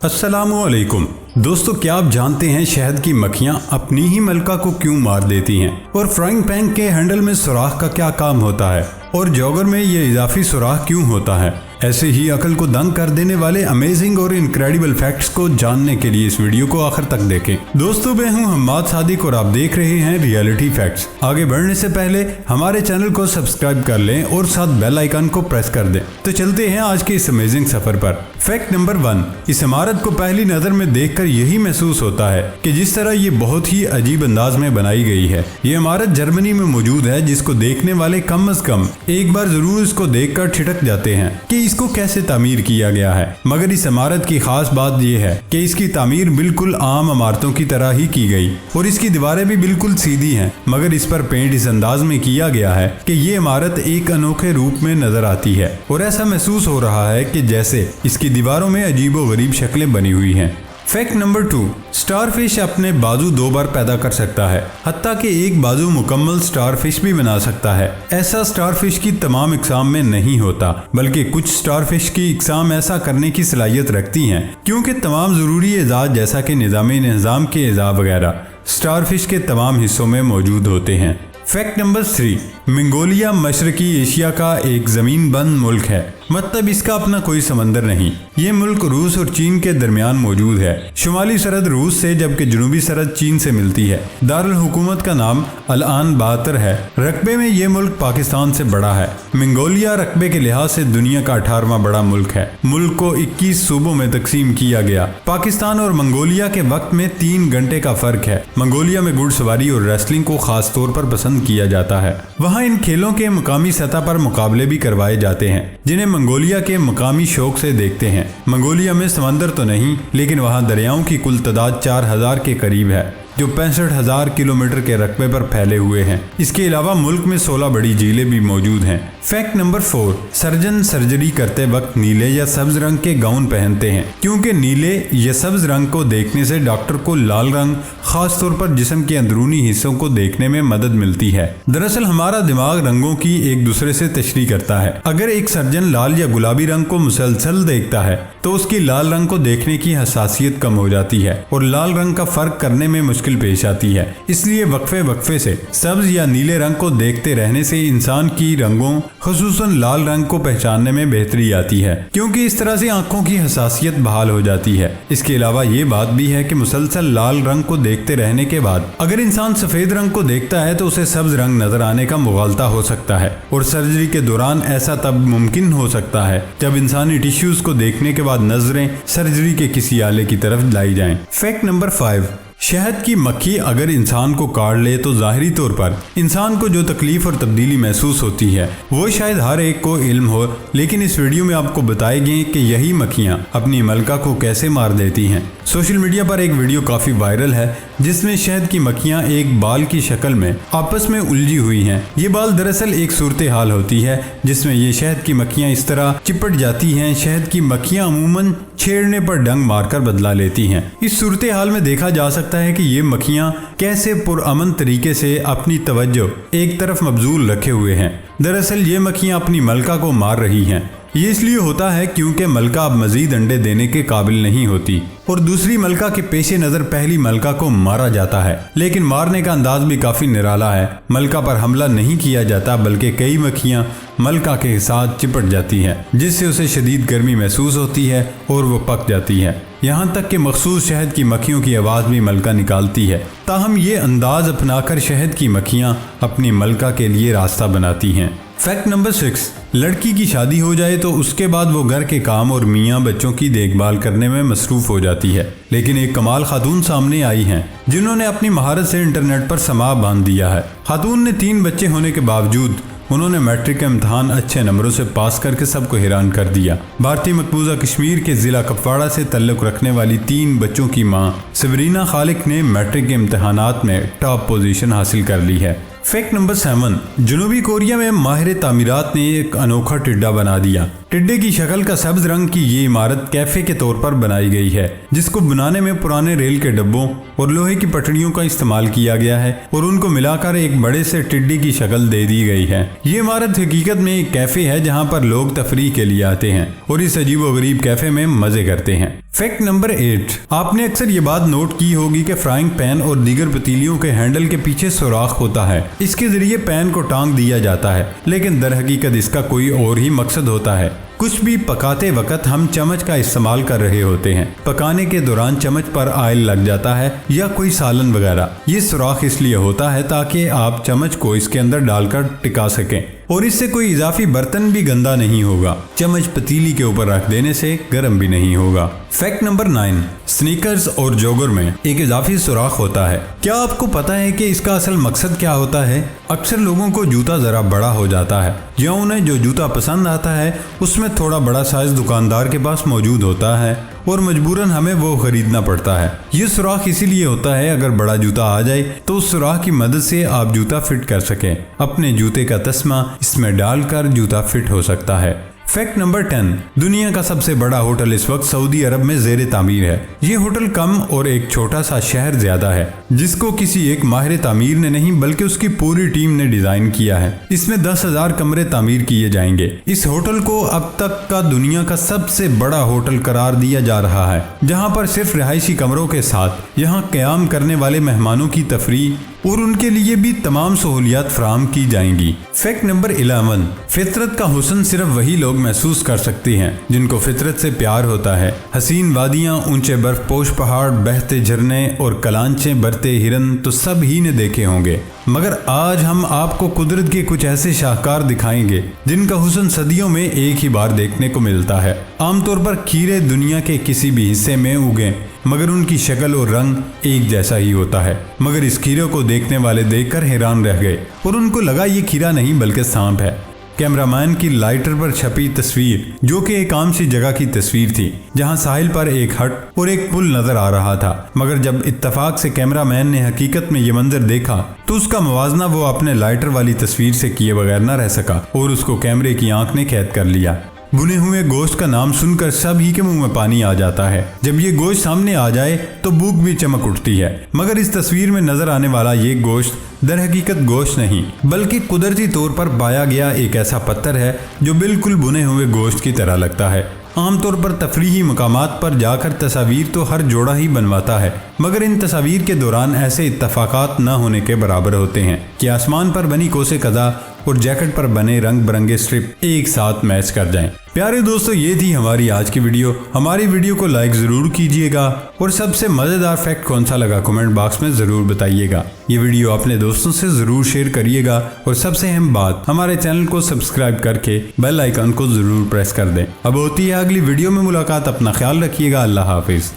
अस्सलामु अलैकुम दोस्तों, क्या आप जानते हैं शहद की मक्खियाँ अपनी ही मलका को क्यों मार देती हैं और फ्राइंग पैन के हैंडल में सुराख का क्या काम होता है और जॉगर में ये इजाफी सुराख क्यों होता है। ऐसे ही अकल को दंग कर देने वाले अमेजिंग और इनक्रेडिबल फैक्ट्स को जानने के लिए इस वीडियो को आखिर तक देखें। दोस्तों, मैं हूं हम्माद सादिक और आप देख रहे हैं रियलिटी फैक्ट्स। आगे बढ़ने से पहले हमारे चैनल को सब्सक्राइब कर लें और साथ बेल आइकन को प्रेस कर दें। तो चलते हैं आज के इस अमेजिंग सफर पर। फैक्ट नंबर 1, इस इमारत को पहली नजर में देखकर यही महसूस होता है कि जिस तरह ये बहुत ही अजीब अंदाज में बनाई गई है। ये इमारत जर्मनी में मौजूद है, जिसको देखने वाले कम से कम एक बार जरूर इसको देखकर ठिठक जाते हैं कि इसको कैसे तामीर किया गया है। मगर इस इमारत की खास बात यह है कि इसकी तामीर बिल्कुल आम इमारतों की तरह ही की गई और इसकी दीवारें भी बिल्कुल सीधी हैं, मगर इस पर पेंट इस अंदाज में किया गया है कि ये इमारत एक अनोखे रूप में नजर आती है और ऐसा महसूस हो रहा है कि जैसे इसकी दीवारों में अजीबोगरीब शक्लें बनी हुई हैं। फैक्ट नंबर 2, स्टारफिश अपने बाजू 2 बार पैदा कर सकता है, हत्ता कि एक बाजू मुकम्मल स्टारफिश भी बना सकता है। ऐसा स्टारफिश की तमाम इकसाम में नहीं होता, बल्कि कुछ स्टारफिश की इकसाम ऐसा करने की सलाहियत रखती हैं, क्योंकि तमाम ज़रूरी एजाज जैसा कि निज़ाम के एज़ा वगैरह स्टारफिश के तमाम हिस्सों में मौजूद होते हैं। फैक्ट नंबर 3, मंगोलिया मशरकी एशिया का एक ज़मीन बंद मुल्क है, मतलब इसका अपना कोई समंदर नहीं। ये मुल्क रूस और चीन के दरमियान मौजूद है। शुमाली सरहद रूस से जबकि जनूबी सरहद चीन से मिलती है। दारुल हुकूमत का नाम अल-आन 72 है। रकबे में ये मुल्क पाकिस्तान से बड़ा है। मंगोलिया रकबे के लिहाज से दुनिया का 18वां बड़ा मुल्क है। मुल्क को 21 सूबों में तकसीम किया गया। पाकिस्तान और मंगोलिया के वक्त में 3 घंटे का फर्क है। मंगोलिया में घुड़सवारी और रेसलिंग को खास तौर पर पसंद किया जाता है। वहाँ इन खेलों के मुकामी सतह पर मुकाबले भी करवाए जाते हैं, जिन्हें मंगोलिया के मकामी शौक से देखते हैं। मंगोलिया में समंदर तो नहीं, लेकिन वहाँ दरियाओं की कुल तादाद 4000 के करीब है, जो 65,000 किलोमीटर के रकबे पर फैले हुए हैं। इसके अलावा मुल्क में 16 बड़ी झीलें भी मौजूद हैं। फैक्ट नंबर 4, सर्जन सर्जरी करते वक्त नीले या सब्ज रंग के गाउन पहनते हैं, क्योंकि नीले या सब्ज रंग को देखने से डॉक्टर को लाल रंग, खास तौर पर जिस्म के अंदरूनी हिस्सों को देखने में मदद मिलती है। दरअसल हमारा दिमाग रंगों की एक दूसरे से तशरीह करता है। अगर एक सर्जन लाल या गुलाबी रंग को मुसलसल देखता है तो उसकी लाल रंग को देखने की हसासियत कम हो जाती है और लाल रंग का फर्क करने में मुश्किल पेश आती है। इसलिए वक्फे से सब्ज या नीले रंग को देखते रहने से इंसान की रंगों, खुसूसन लाल रंग को पहचानने में बेहतरी आती है, क्योंकि इस तरह से आंखों की हसासियत बहाल हो जाती है। इसके अलावा ये बात भी है कि मुसलसल लाल रंग को देखते रहने के बाद अगर इंसान सफेद रंग को देखता है तो उसे सब्ज रंग नजर आने का मुगालता हो सकता है, और सर्जरी के दौरान ऐसा तब मुमकिन हो सकता है जब इंसानी टिश्यूज को देखने के बाद नजरें सर्जरी के किसी आले की तरफ लाई जाएं। फैक्ट नंबर 5, शहद की मक्खी अगर इंसान को काट ले तो जाहिरी तौर पर इंसान को जो तकलीफ और तब्दीली महसूस होती है वो शायद हर एक को इल्म हो, लेकिन इस वीडियो में आपको बताएंगे कि यही मक्खियाँ अपनी मलका को कैसे मार देती हैं। सोशल मीडिया पर एक वीडियो काफ़ी वायरल है जिसमें शहद की मक्खियाँ एक बाल की शक्ल में आपस में उलझी हुई हैं। ये बाल दरअसल एक सूरत हाल होती है जिसमें ये शहद की मक्खियाँ इस तरह चिपट जाती हैं। शहद की मक्खियाँ अमूमन छेड़ने पर डंग मारकर बदला लेती हैं। इस सूरत हाल में देखा जा सकता है कि ये मक्खियाँ कैसे पुरअमन तरीके से अपनी तवज्जो एक तरफ मबजूल रखे हुए हैं। दरअसल ये मक्खियाँ अपनी मलका को मार रही हैं। ये इसलिए होता है क्योंकि मलका अब मजीद अंडे देने के काबिल नहीं होती और दूसरी मलका के पेश नज़र पहली मलका को मारा जाता है। लेकिन मारने का अंदाज भी काफ़ी निराला है। मलका पर हमला नहीं किया जाता, बल्कि कई मक्खियाँ मलका के साथ चिपट जाती हैं, जिससे उसे शदीद गर्मी महसूस होती है और वो पक जाती है। यहाँ तक कि मखसूस शहद की मक्खियों की आवाज़ भी मलका निकालती है। ताहम ये अंदाज अपनाकर शहद की मक्खियाँ अपनी मलका के लिए रास्ता बनाती हैं। फैक्ट नंबर 6, लड़की की शादी हो जाए तो उसके बाद वो घर के काम और मियाँ बच्चों की देखभाल करने में मसरूफ हो जाती है। लेकिन एक कमाल खातून सामने आई हैं जिन्होंने अपनी महारत से इंटरनेट पर समा बांध दिया है। खातून ने 3 बच्चे होने के बावजूद उन्होंने मैट्रिक का इम्तहान अच्छे नंबरों से पास करके सबको हैरान कर दिया। भारतीय मकबूजा कश्मीर के ज़िला कुपवाड़ा से तल्लुक़ रखने वाली 3 बच्चों की मां सबरीना खालिक ने मैट्रिक के इम्तहानात में टॉप पोजीशन हासिल कर ली है। फैक्ट नंबर 7, जनूबी कोरिया में माहिर तामीरात ने एक अनोखा टिड्डा बना दिया। टिड्डे की शक्ल का सब्ज रंग की ये इमारत कैफे के तौर पर बनाई गई है, जिसको बनाने में पुराने रेल के डब्बों और लोहे की पटरियों का इस्तेमाल किया गया है और उनको मिलाकर एक बड़े से टिड्डे की शक्ल दे दी गई है। ये इमारत हकीकत में एक कैफे है जहाँ पर लोग तफरीह के लिए आते हैं और इस अजीबोगरीब कैफे में मजे करते हैं। फैक्ट नंबर 8, आपने अक्सर ये बात नोट की होगी कि फ्राइंग पैन और दीगर पतीलियों के हैंडल के पीछे सुराख होता है। इसके जरिए पैन को टांग दिया जाता है, लेकिन दर हकीकत इसका कोई और ही मकसद होता है। कुछ भी पकाते वक्त हम चम्मच का इस्तेमाल कर रहे होते हैं। पकाने के दौरान चम्मच पर ऑयल लग जाता है या कोई सालन वगैरह। ये सुराख इसलिए होता है ताकि आप चम्मच को इसके अंदर डालकर टिका सकें और इससे कोई इजाफी बर्तन भी गंदा नहीं होगा। चम्मच पतीली के ऊपर रख देने से गर्म भी नहीं होगा। फैक्ट नंबर 9, स्नीकर्स और जॉगर में एक इजाफी सुराख होता है। क्या आपको पता है कि इसका असल मकसद क्या होता है? अक्सर लोगों को जूता जरा बड़ा हो जाता है या उन्हें जो जूता पसंद आता है उसमें थोड़ा बड़ा साइज दुकानदार के पास मौजूद होता है और मजबूरन हमें वो खरीदना पड़ता है। ये सुराख इसीलिए होता है अगर बड़ा जूता आ जाए तो उस सुराख की मदद से आप जूता फिट कर सकें। अपने जूते का तस्मा इसमें डालकर जूता फिट हो सकता है। फैक्ट नंबर 10, दुनिया का सबसे बड़ा होटल इस वक्त सऊदी अरब में ज़ेरे तामीर है। ये होटल कम और एक छोटा सा शहर ज्यादा है, जिसको किसी एक माहिर तामीर ने नहीं बल्कि उसकी पूरी टीम ने डिजाइन किया है। इसमें 10,000 कमरे तामीर किए जाएंगे। इस होटल को अब तक का दुनिया का सबसे बड़ा होटल करार दिया जा रहा है, जहाँ पर सिर्फ रिहायशी कमरों के साथ यहाँ क़याम करने वाले मेहमानों की तफरीह और उनके लिए भी तमाम सहूलियात फराहम की जाएंगी। फैक्ट नंबर 11, फितरत का हुस्न सिर्फ वही लोग महसूस कर सकते हैं जिनको फितरत से प्यार होता है। हसीन वादियाँ, ऊंचे बर्फपोश पहाड़, बहते झरने और कलांचे बरते हिरन तो सब ही ने देखे होंगे, मगर आज हम आपको कुदरत के कुछ ऐसे शाहकार दिखाएंगे जिनका हुस्न सदियों में एक ही बार देखने को मिलता है। आमतौर पर खीरे दुनिया के किसी भी हिस्से में उगे, मगर उनकी शक्ल और रंग एक जैसा ही होता है। मगर इस खीरे को देखने वाले देखकर हैरान रह गए और उनको लगा ये खीरा नहीं बल्कि सांप है। कैमरामैन की लाइटर पर छपी तस्वीर, जो कि एक आम सी जगह की तस्वीर थी जहां साहिल पर एक हट और एक पुल नजर आ रहा था, मगर जब इत्तफाक से कैमरामैन ने हकीकत में ये मंजर देखा तो उसका मवाजना वो अपने लाइटर वाली तस्वीर से किए बगैर न रह सका और उसको कैमरे की आंख ने कैद कर लिया। भुने हुए गोश्त का नाम सुनकर सब ही के मुंह में पानी आ जाता है। जब ये गोश्त सामने आ जाए तो भूख भी चमक उठती है, मगर इस तस्वीर में नजर आने वाला ये गोश्त दर हकीकत गोश्त नहीं बल्कि कुदरती तौर पर पाया गया एक ऐसा पत्थर है जो बिल्कुल भुने हुए गोश्त की तरह लगता है। आमतौर पर तफरीही मकामात पर जाकर तस्वीर तो हर जोड़ा ही बनवाता है, मगर इन तस्वीर के दौरान ऐसे इत्तफाकात न होने के बराबर होते हैं कि आसमान पर बनी कोसे कज़ा और जैकेट पर बने रंग बिरंगे स्ट्रिप एक साथ मैच कर जाएं। प्यारे दोस्तों, ये थी हमारी आज की वीडियो। हमारी वीडियो को लाइक ज़रूर कीजिएगा और सबसे मज़ेदार फैक्ट कौन सा लगा कमेंट बॉक्स में ज़रूर बताइएगा। ये वीडियो अपने दोस्तों से ज़रूर शेयर करिएगा और सबसे अहम बात, हमारे चैनल को सब्सक्राइब करके बेल आइकन को ज़रूर प्रेस कर दें। अब होती है अगली वीडियो में मुलाकात। अपना ख्याल रखिएगा। अल्लाह हाफिज़।